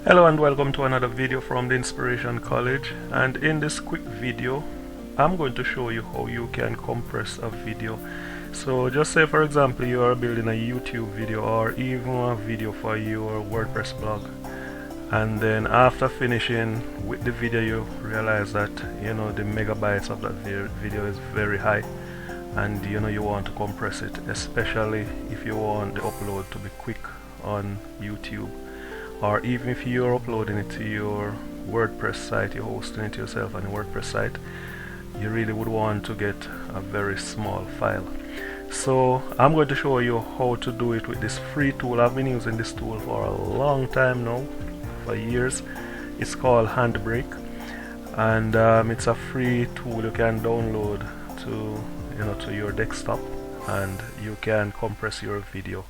Hello and welcome to another video from the Inspiration College, and in this quick video I'm going to show you how you can compress a video. So just say for example you are building a YouTube video or even a video for your WordPress blog, and then after finishing with the video you realize that the megabytes of that video is very high, and you want to compress it, especially if you want the upload to be quick on YouTube, or even if you're uploading it to your WordPress site, you're hosting it yourself on your WordPress site, you really would want to get a very small file. So I'm going to show you how to do it with this free tool. I've been using this tool for a long time now, for years. It's called Handbrake, and it's a free tool you can download to your desktop, and you can compress your video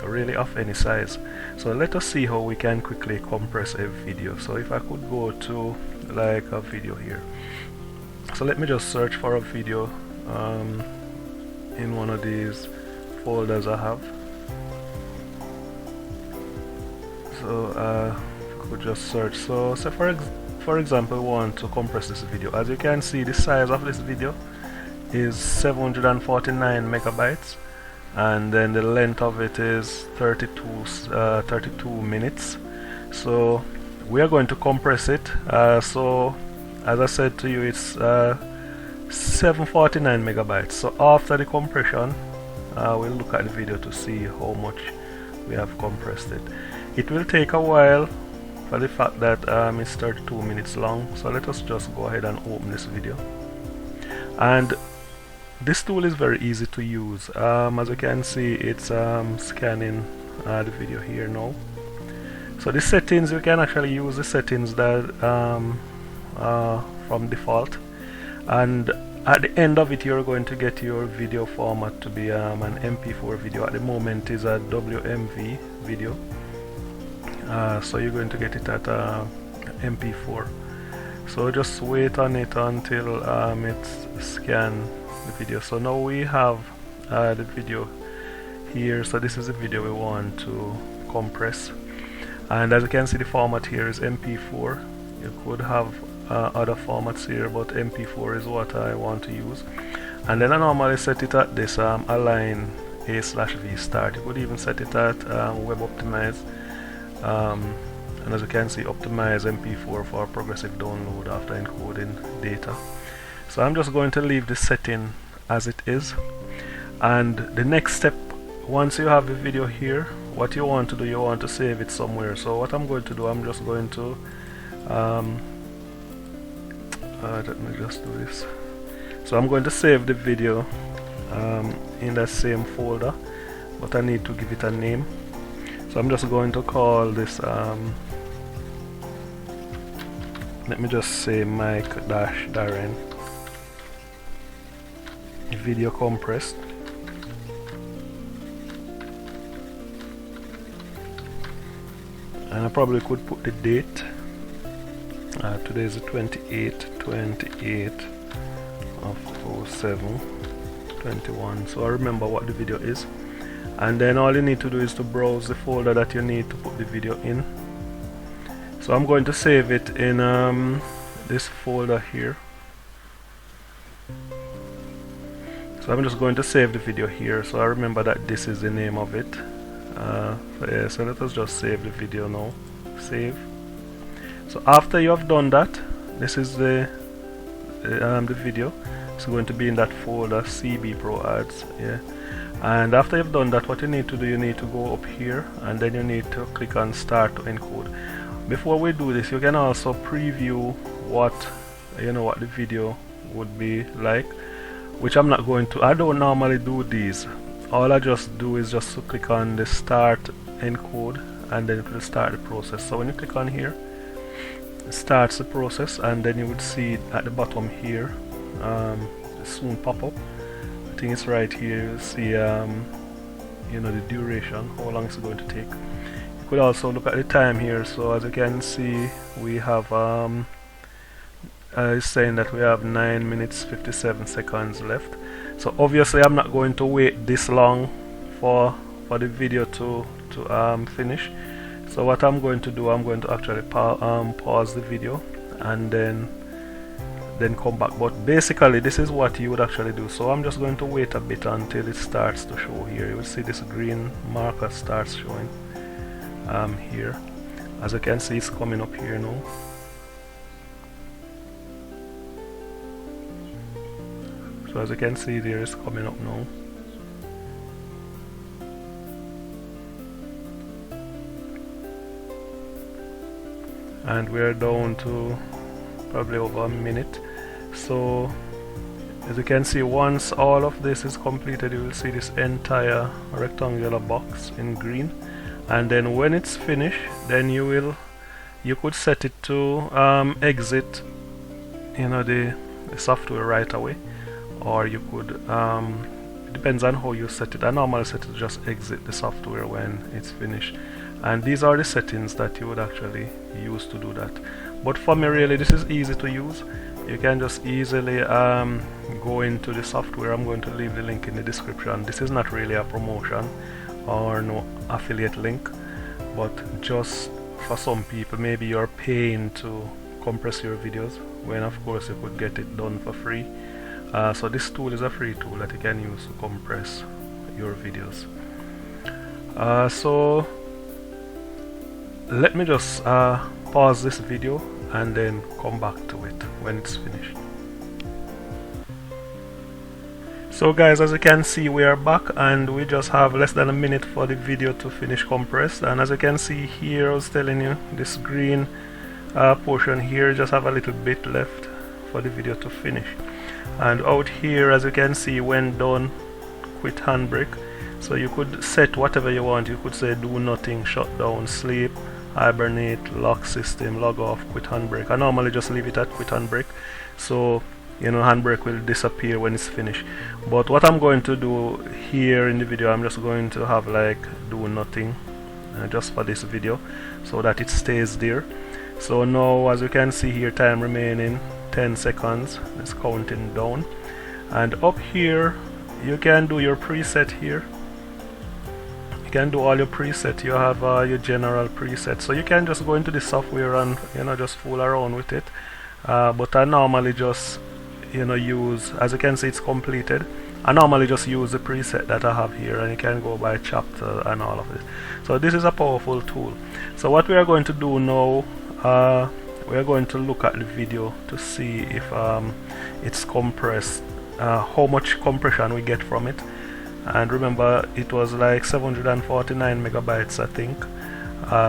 really of any size. So let us see how we can quickly compress a video. So if I could go to like a video here, so let me just search for a video in one of these folders I have. So I could just search. So for example, we want to compress this video. As you can see, the size of this video is 749 megabytes, and then the length of it is 32 minutes. So we are going to compress it. So as I said to you, it's 749 megabytes. So after the compression, we'll look at the video to see how much we have compressed it. It will take a while for the fact that it's 32 minutes long. So let us just go ahead and open this video. And this tool is very easy to use. As you can see, it's scanning the video here now. So the settings, you can actually use the settings that from default, and at the end of it you're going to get your video format to be an MP4 video. At the moment is a WMV video, so you're going to get it at MP4. So just wait on it until it's scanned the video. So now we have the video here. So this is the video we want to compress, and as you can see, the format here is MP4. You could have other formats here, but MP4 is what I want to use. And then I normally set it at this align A/V start. You could even set it at web optimize, and as you can see, optimize MP4 for progressive download after encoding data. So I'm just going to leave the setting as it is, and the next step, once you have the video here, what you want to do, you want to save it somewhere. So what I'm going to do, I'm just going to let me just do this. So I'm going to save the video in that same folder, but I need to give it a name. So I'm just going to call this let me just say Mike-Darren video compressed, and I probably could put the date. Today is the 28th of 07/21, so I remember what the video is. And then all you need to do is to browse the folder that you need to put the video in. So I'm going to save it in this folder here. So I'm just going to save the video here, so I remember that this is the name of it. So let us just save the video now. Save. So after you have done that, this is the video. It's going to be in that folder, CB Pro Ads. Yeah. And after you've done that, what you need to do, you need to go up here, and then you need to click on Start to Encode. Before we do this, you can also preview what the video would be like, which I'm not going to. I don't normally do these. All I just do is just to click on the Start Encode, and then it will start the process. So when you click on here, it starts the process, and then you would see at the bottom here, soon pop up. I think it's right here. You'll see the duration, how long it's going to take. You could also look at the time here. So as you can see, we have it's saying that we have 9 minutes 57 seconds left. So obviously I'm not going to wait this long for the video to finish. So what I'm going to do, I'm going to actually pause the video and then come back. But basically this is what you would actually do. So I'm just going to wait a bit until it starts to show here. You will see this green marker starts showing here. As you can see, it's coming up here now. So as you can see there, it's coming up now. And we're down to probably over a minute. So as you can see, once all of this is completed, you will see this entire rectangular box in green. And then when it's finished, then you could set it to exit, you know, the software right away, or you could it depends on how you set it. I normally set it to just exit the software when it's finished. And these are the settings that you would actually use to do that. But for me, really, this is easy to use. You can just easily go into the software. I'm going to leave the link in the description. This is not really a promotion or no affiliate link, but just for some people, maybe you're paying to compress your videos, when of course you could get it done for free. So this tool is a free tool that you can use to compress your videos. So let me just pause this video and then come back to it when it's finished. So guys, as you can see, we are back and we just have less than a minute for the video to finish compressed. And as you can see here, I was telling you, this green portion here just have a little bit left for the video to finish. And out here, as you can see, when done, quit Handbrake. So you could set whatever you want. You could say do nothing, shut down, sleep, hibernate, lock system, log off, quit Handbrake. I normally just leave it at quit Handbrake, so you know, Handbrake will disappear when it's finished. But what I'm going to do here in the video, I'm just going to have like do nothing just for this video, so that it stays there. So now, as you can see here, time remaining 10 seconds. It's counting down. And up here you can do your preset here. You can do all your preset. You have your general preset, so you can just go into the software and, you know, just fool around with it. But I normally just, you know, use, as you can see, it's completed. I normally just use the preset that I have here, and you can go by chapter and all of it. So this is a powerful tool. So what we are going to do now, we are going to look at the video to see if it's compressed, how much compression we get from it. And remember, it was like 749 megabytes, I think.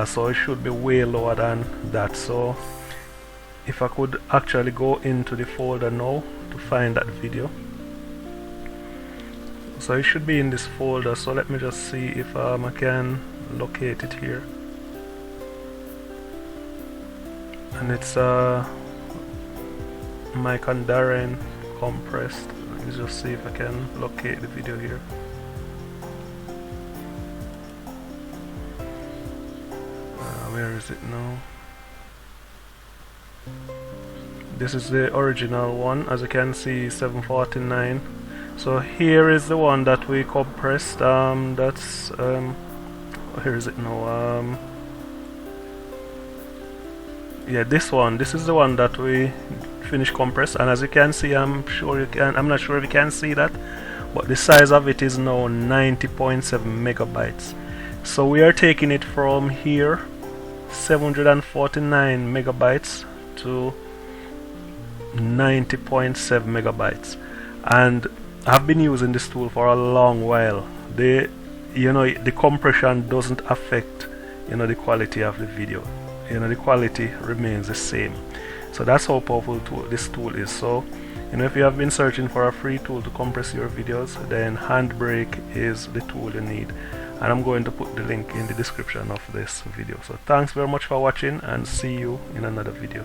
So it should be way lower than that. So if I could actually go into the folder now to find that video. So it should be in this folder. So let me just see if I can locate it here. And it's Mike and Darren compressed. Let me just see if I can locate the video here. Where is it now? This is the original one. As you can see, 749. So here is the one that we compressed. That's here is it now? Yeah, this one. This is the one that we finished compressed. And as you can see, I'm sure you can. I'm not sure if you can see that, but the size of it is now 90.7 megabytes. So we are taking it from here, 749 megabytes to 90.7 megabytes. And I've been using this tool for a long while. The compression doesn't affect, you know, the quality of the video. You know, the quality remains the same. So that's how powerful this tool is. So, you know, if you have been searching for a free tool to compress your videos, then Handbrake is the tool you need. And I'm going to put the link in the description of this video. So thanks very much for watching, and see you in another video.